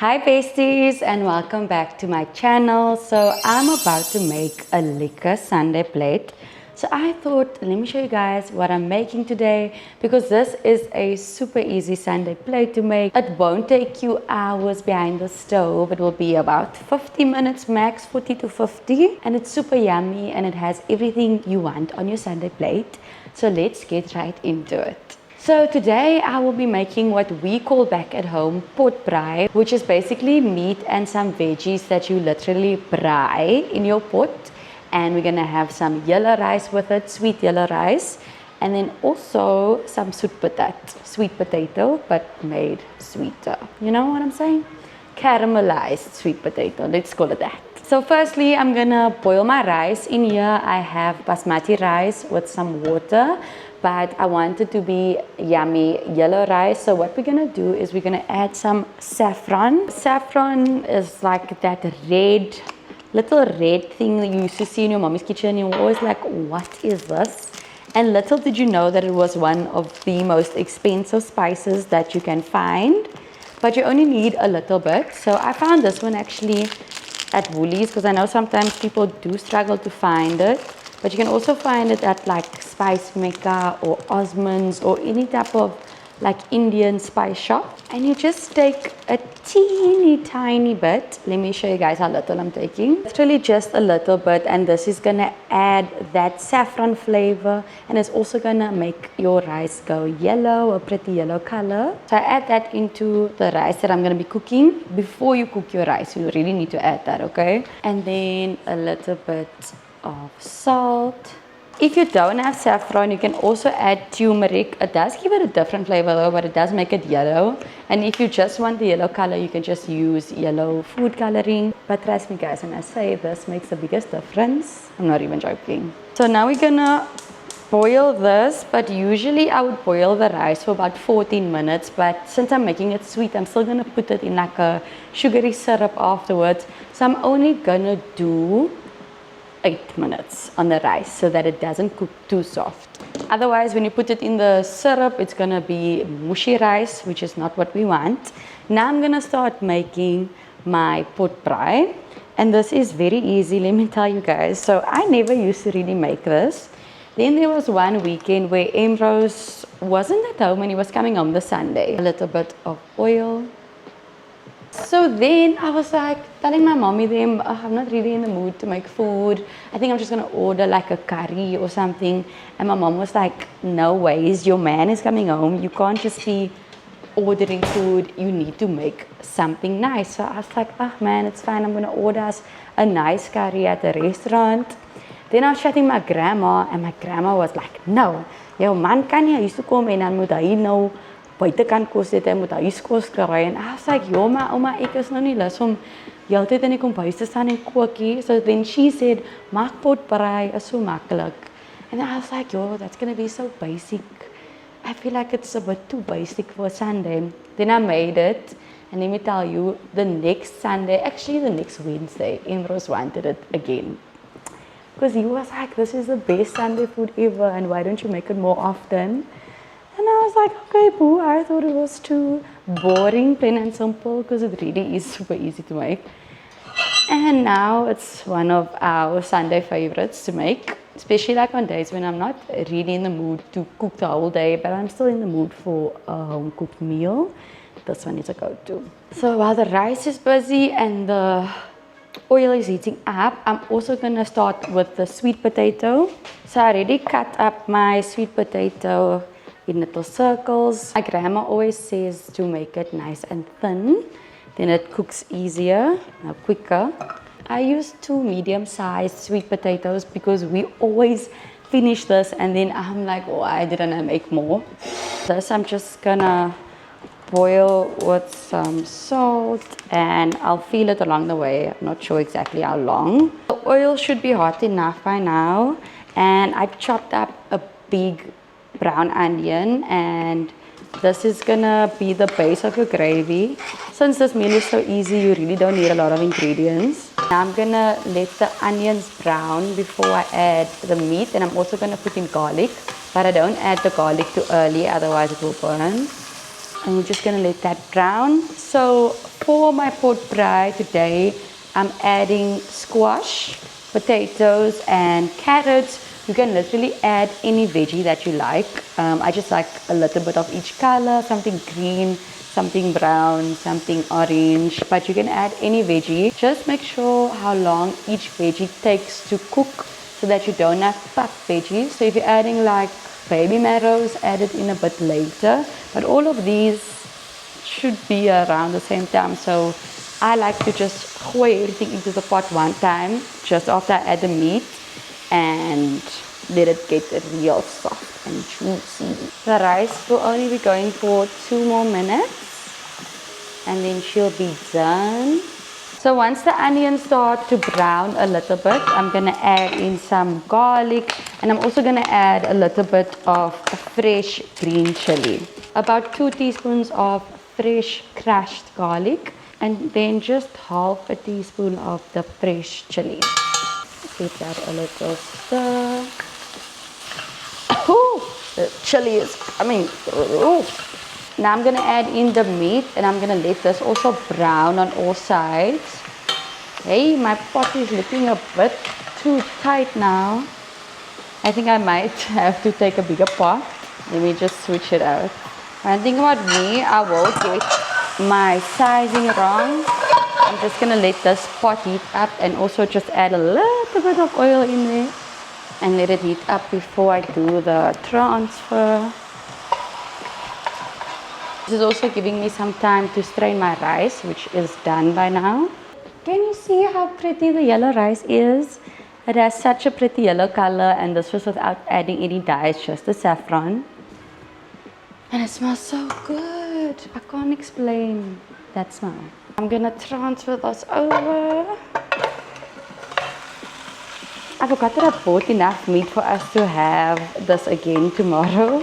Hi besties and welcome back to my channel. So I'm about to make a liquor Sunday plate. So I thought, let me show you guys what I'm making today, because this is a super easy Sunday plate to make. It won't take you hours behind the stove. It will be about 50 minutes max, 40 to 50, and it's super yummy and it has everything you want on your Sunday plate. So let's get right into it. So today I will be making what we call back at home potbraai, which is basically meat and some veggies that you literally braai in your pot. And we're gonna have some yellow rice with it, sweet yellow rice, and then also some sweet potato, but made sweeter. You know what I'm saying? Caramelized sweet potato, let's call it that. So firstly, I'm gonna boil my rice. In here I have basmati rice with some water, but I want it to be yummy yellow rice. So what we're gonna do is we're gonna add some saffron. Saffron is like that little red thing that you used to see in your mommy's kitchen. You're always like, what is this? And little did you know that it was one of the most expensive spices that you can find, but you only need a little bit. So I found this one actually at Woolies, because I know sometimes people do struggle to find it, but you can also find it at like Spice Mecca or Osmond's or any type of like Indian spice shop. And you just take a teeny tiny bit. Let me show you guys how little I'm taking. It's really just a little bit, and this is gonna add that saffron flavor, and it's also gonna make your rice go yellow, a pretty yellow color. So I add that into the rice that I'm gonna be cooking. Before you cook your rice, you really need to add that, okay? And then a little bit of salt. If you don't have saffron, you can also add turmeric. It does give it a different flavor though, but it does make it yellow. And if you just want the yellow color, you can just use yellow food coloring. But trust me guys, when I say this makes the biggest difference, I'm not even joking. So now we're gonna boil this, but usually I would boil the rice for about 14 minutes. But since I'm making it sweet, I'm still gonna put it in like a sugary syrup afterwards. So I'm only gonna do 8 minutes on the rice so that it doesn't cook too soft. Otherwise, when you put it in the syrup, it's gonna be mushy rice, which is not what we want. Now I'm gonna start making my potbraai, and this is very easy, let me tell you guys. So I never used to really make this. Then there was one weekend where Ambrose wasn't at home and he was coming home the Sunday. A little bit of oil. So then I was like telling my mommy them, I'm not really in the mood to make food. I think I'm just gonna order like a curry or something. And my mom was like, no ways, your man is coming home. You can't just be ordering food. You need to make something nice. So I was like, oh man, it's fine. I'm gonna order us a nice curry at a restaurant. Then I was chatting my grandma, and my grandma was like, no, jou man kan nie huis toe kom en dan moet hy nou buitekant kos eet, hy moet huiskos kry. And I was like, yo ma, oma, ek is nou nie lus om heeltyd in die kombuis te staan en kookie. So then she said, maak potbraai, is so maklik. And I was like, yo, that's gonna be so basic. I feel like it's a bit too basic for Sunday. Then I made it, and let me tell you, the next Sunday, actually the next Wednesday, Ambrose wanted it again. Because he was like, this is the best Sunday food ever, and why don't you make it more often? And I was like, okay, boo, I thought it was too boring, plain and simple, because it really is super easy to make. And now it's one of our Sunday favorites to make, especially like on days when I'm not really in the mood to cook the whole day, but I'm still in the mood for a home-cooked meal. This one is a go-to. So while the rice is busy and the oil is heating up, I'm also gonna start with the sweet potato. So I already cut up my sweet potato in little circles. My grandma always says to make it nice and thin, then it cooks easier, quicker. I use 2 medium-sized sweet potatoes because we always finish this and then I'm like, why didn't I make more? This I'm just gonna boil with some salt, and I'll feel it along the way. I'm not sure exactly how long. The oil should be hot enough by now, and I chopped up a big brown onion, and this is gonna be the base of your gravy. Since this meal is so easy, you really don't need a lot of ingredients. Now I'm gonna let the onions brown before I add the meat, and I'm also gonna put in garlic, but I don't add the garlic too early, otherwise it will burn. And we're just gonna let that brown. So for my potbraai today, I'm adding squash, potatoes, and carrots. You can literally add any veggie that you like. I just like a little bit of each color, something green, something brown, something orange, but you can add any veggie. Just make sure how long each veggie takes to cook so that you don't have puff veggies. So if you're adding like baby marrows, add it in a bit later, but all of these should be around the same time. So I like to just throw everything into the pot one time just after I add the meat and let it get real soft and juicy. The rice will only be going for 2 more minutes and then she'll be done. So once the onions start to brown a little bit, I'm gonna add in some garlic, and I'm also gonna add a little bit of fresh green chili. About 2 teaspoons of fresh crushed garlic, and then just half a teaspoon of the fresh chili. Give that a little stir. Ooh, the chili is coming through. Now I'm gonna add in the meat, and I'm gonna let this also brown on all sides. Hey, my pot is looking a bit too tight now. I think I might have to take a bigger pot. Let me just switch it out. One thing about me, I will get my sizing wrong. I'm just gonna let this pot heat up and also just add a little bit of oil in there and let it heat up before I do the transfer. This is also giving me some time to strain my rice, which is done by now. Can you see how pretty the yellow rice is? It has such a pretty yellow color, and this was without adding any dyes, just the saffron. And it smells so good. I can't explain that smell. I'm gonna transfer this over. I forgot that I bought enough meat for us to have this again tomorrow.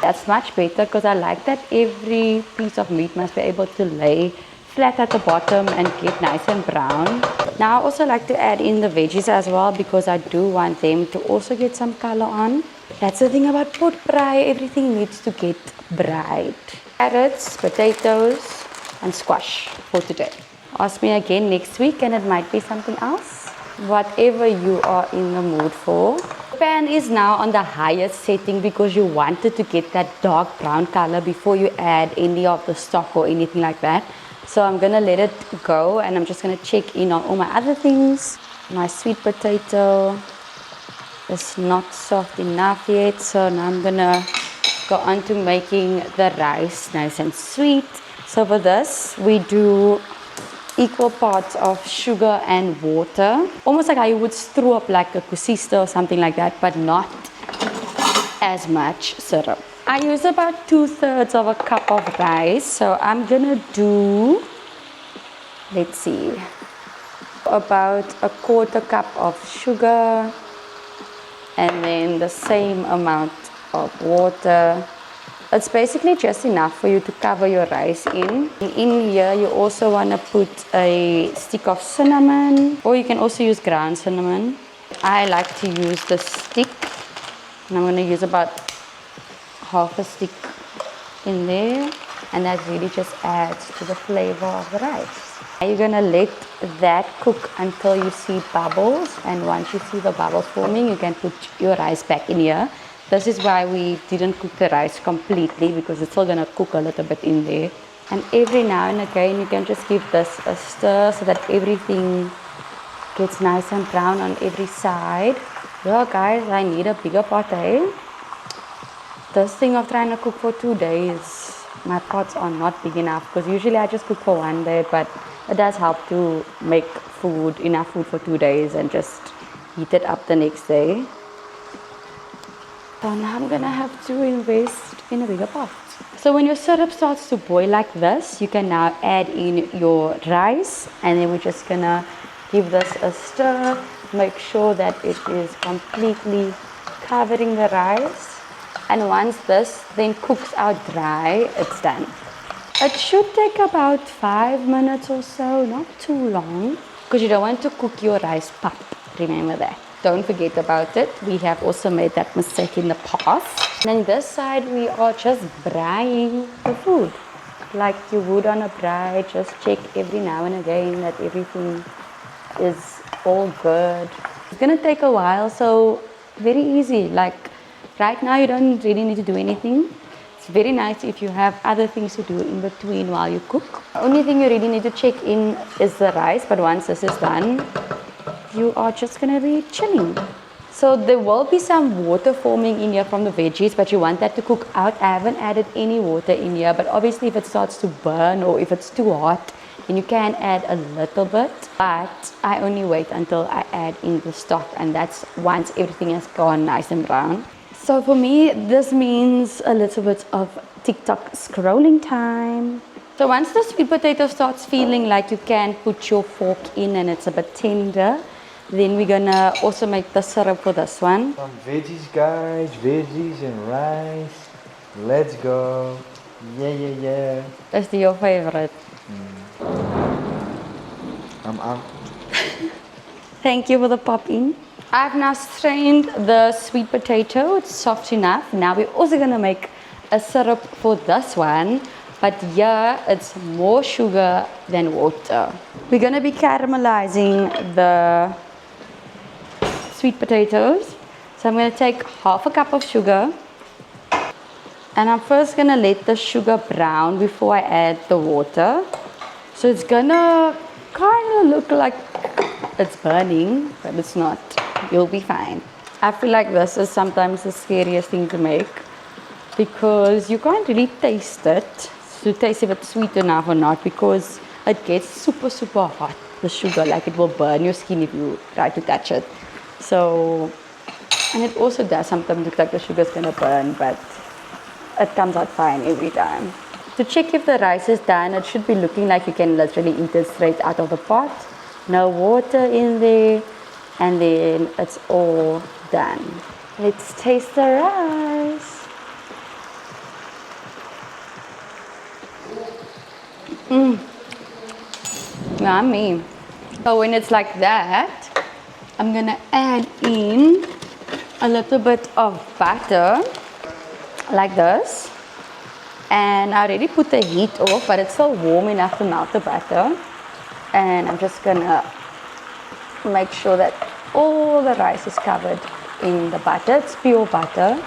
That's much better because I like that every piece of meat must be able to lay flat at the bottom and get nice and brown. Now I also like to add in the veggies as well because I do want them to also get some color on. That's the thing about potbraai, everything needs to get bright. Carrots, potatoes, and squash for today. Ask me again next week and it might be something else. Whatever you are in the mood for. The pan is now on the highest setting because you wanted to get that dark brown color before you add any of the stock or anything like that. So I'm gonna let it go and I'm just gonna check in on all my other things. My sweet potato is not soft enough yet, so now I'm gonna go on to making the rice nice and sweet. So for this we do equal parts of sugar and water, almost like how you would straw up like a kusista or something like that, but not as much syrup. I use about 2/3 of a cup of rice, so I'm gonna do, let's see, about a 1/4 cup of sugar and then the same amount of water. It's basically just enough for you to cover your rice in. In here you also want to put a stick of cinnamon, or you can also use ground cinnamon. I like to use the stick, and I'm going to use about half a stick in there, and that really just adds to the flavor of the rice. You're going to let that cook until you see bubbles, and once you see the bubbles forming, you can put your rice back in here. This is why we didn't cook the rice completely, because it's still going to cook a little bit in there. And every now and again you can just give this a stir so that everything gets nice and brown on every side. Yeah guys, I need a bigger pot, eh? This thing of trying to cook for 2 days, my pots are not big enough, because usually I just cook for 1 day, but it does help to make food, enough food for 2 days and just heat it up the next day. So now I'm gonna have to invest in a bigger pot. So when your syrup starts to boil like this, you can now add in your rice, and then we're just gonna give this a stir. Make sure that it is completely covering the rice. And once this then cooks out dry, it's done. It should take about 5 minutes or so, not too long, because you don't want to cook your rice pap, remember that. don't forget about it. We have also made that mistake in the past. And then this side, we are just braaiing the food. Like you would on a braai, just check every now and again that everything is all good. It's gonna take a while, so very easy. Like right now, you don't really need to do anything. It's very nice if you have other things to do in between while you cook. The only thing you really need to check in is the rice, but once this is done, you are just gonna be chilling. So there will be some water forming in here from the veggies, but you want that to cook out. I haven't added any water in here, but obviously if it starts to burn or if it's too hot, then you can add a little bit. But I only wait until I add in the stock, and that's once everything has gone nice and brown. So for me, this means a little bit of TikTok scrolling time. So once the sweet potato starts feeling like you can put your fork in and it's a bit tender, then we're gonna also make the syrup for this one. Some veggies, guys, veggies and rice. Let's go. Yeah. Is die your favorite? I'm Thank you for the pop in. I've now strained the sweet potato. It's soft enough. Now we're also gonna make a syrup for this one. But yeah, it's more sugar than water. We're gonna be caramelizing the sweet potatoes. So I'm gonna take half a cup of sugar. And I'm first gonna let the sugar brown before I add the water. So it's gonna kind of look like it's burning, but it's not. You'll be fine. I feel like this is sometimes the scariest thing to make because you can't really taste it. To taste if it's sweet enough or not, because it gets super hot, the sugar, like it will burn your skin if you try to touch it. So, and it also does sometimes look like the sugar's gonna burn, but it comes out fine every time. To check if the rice is done, it should be looking like you can literally eat it straight out of the pot. No water in there, and then it's all done. Let's taste the rice. Yummy. So when it's like that, I'm gonna add in a little bit of butter, like this. And I already put the heat off, but it's still warm enough to melt the butter. And I'm just gonna make sure that all the rice is covered in the butter. It's pure butter.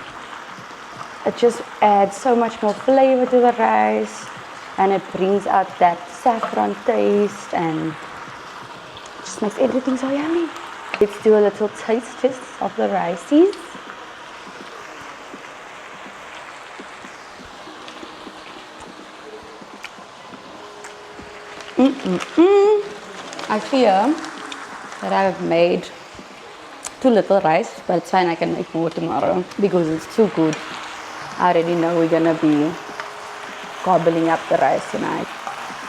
It just adds so much more flavor to the rice. And it brings out that saffron taste and just makes everything so yummy. Let's do a little taste test of the rices. I fear that I've made too little rice, but it's fine, I can make more tomorrow because it's too good. I already know we're gonna be gobbling up the rice tonight.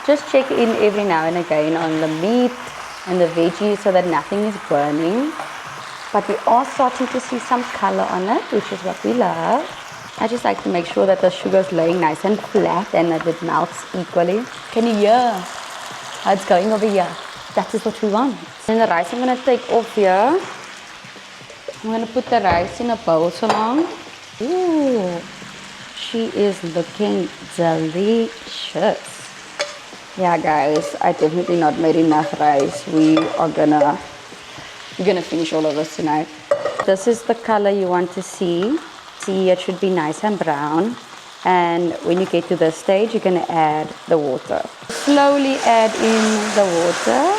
Just check in every now and again on the meat and the veggies so that nothing is burning. But we are starting to see some color on it, which is what we love. I just like to make sure that the sugar is laying nice and flat and that it melts equally. Can you hear how it's going over here? That is what we want. And the rice I'm going to take off here. I'm going to put the rice in a bowl so long. Ooh. She is looking delicious. Yeah, guys, I definitely not made enough rice. We're gonna finish all of this tonight. This is the color you want to see. See, it should be nice and brown. And when you get to this stage, you're gonna add the water. Slowly add in the water.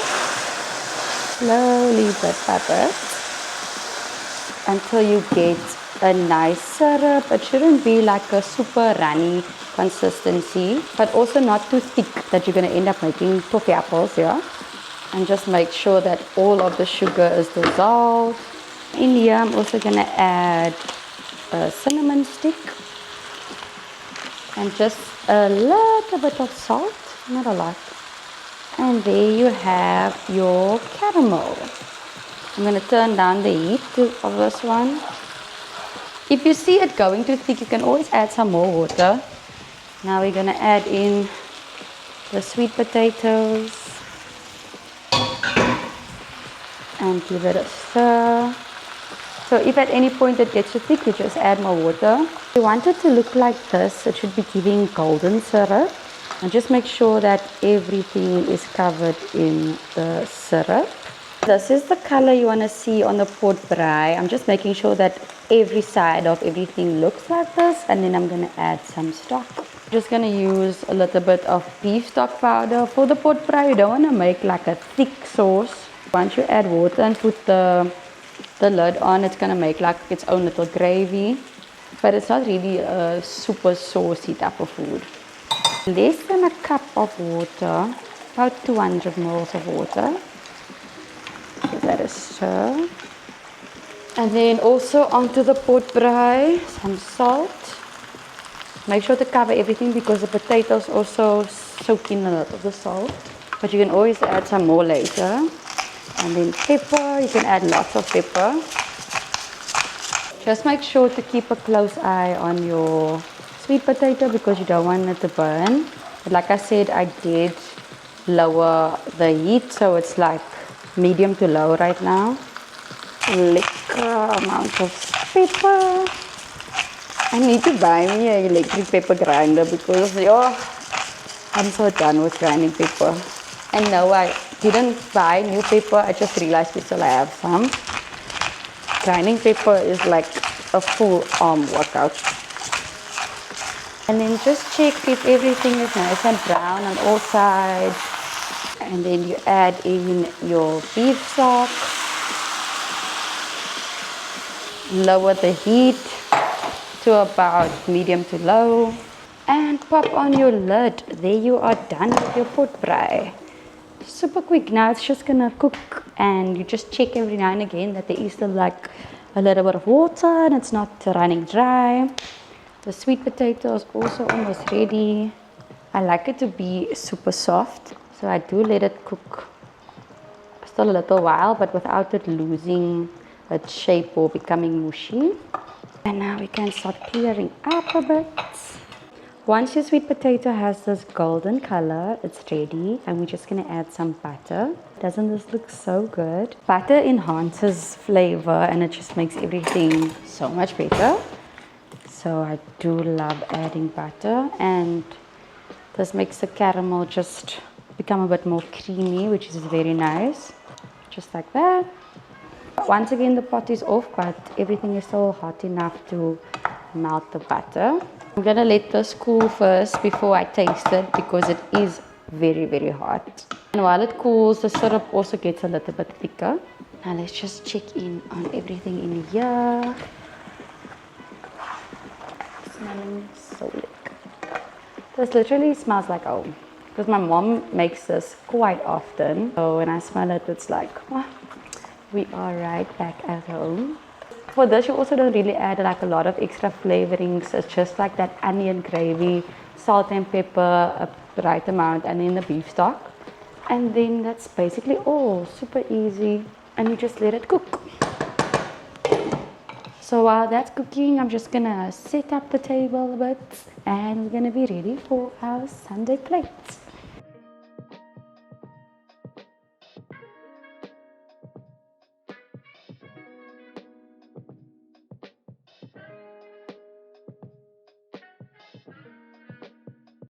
Slowly, bit by bit, until you get a nice syrup. It shouldn't be like a super runny consistency, but also not too thick that you're going to end up making toffee apples here. And just make sure that all of the sugar is dissolved. In here, I'm also going to add a cinnamon stick and just a little bit of salt, not a lot. And there you have your caramel. I'm going to turn down the heat of this one. If you see it going too thick, you can always add some more water. Now we're going to add in the sweet potatoes and give it a stir. So if at any point it gets too thick, you just add more water. If you want it to look like this, it should be giving golden syrup. And just make sure that everything is covered in the syrup. This is the color you want to see on the potbraai. I'm just making sure that every side of everything looks like this, and then I'm going to add some stock. I'm just going to use a little bit of beef stock powder. For the potbraai, you don't want to make like a thick sauce. Once you add water and put the lid on, it's going to make like its own little gravy, but it's not really a super saucy type of food. Less than a cup of water, about 200 ml of water. Give that a stir. And then also onto the potbraai, some salt. Make sure to cover everything because the potatoes also soak in a lot of the salt. But you can always add some more later. And then pepper, you can add lots of pepper. Just make sure to keep a close eye on your sweet potato because you don't want it to burn. But like I said, I did lower the heat, so it's like medium to low right now. Lekker amount of pepper. I need to buy me an electric pepper grinder because I'm so done with grinding pepper. And no, I didn't buy new pepper. I just realized we still have some. Grinding pepper is like a full arm workout. And then just check if everything is nice and brown on all sides. And then you add in your beef stock. Lower the heat to about medium to low. And pop on your lid. There you are done with your potbraai. Super quick. Now it's just gonna cook, and you just check every now and again that there is still like a little bit of water and it's not running dry. The sweet potato is also almost ready. I like it to be super soft, so I do let it cook still a little while, but without it losing its shape or becoming mushy. And now we can start clearing up a bit. Once your sweet potato has this golden color, it's ready, and we're just going to add some butter. Doesn't this look so good? Butter enhances flavor and it just makes everything so much better. So I do love adding butter, and this makes the caramel just become a bit more creamy, which is very nice. Just like that. Once again, the pot is off, but everything is still hot enough to melt the butter. I'm gonna let this cool first before I taste it because it is very, very hot. And while it cools, the syrup also gets a little bit thicker. Now let's just check in on everything in here. Smelling so good. This literally smells like home because my mom makes this quite often. So when I smell it, it's like, oh, we are right back at home. For this, you also don't really add like a lot of extra flavorings. It's just like that onion gravy, salt and pepper, a right amount, and then the beef stock. And then that's basically all. Super easy. And you just let it cook. So while that's cooking, I'm just gonna set up the table a bit, and we're gonna be ready for our Sunday plate.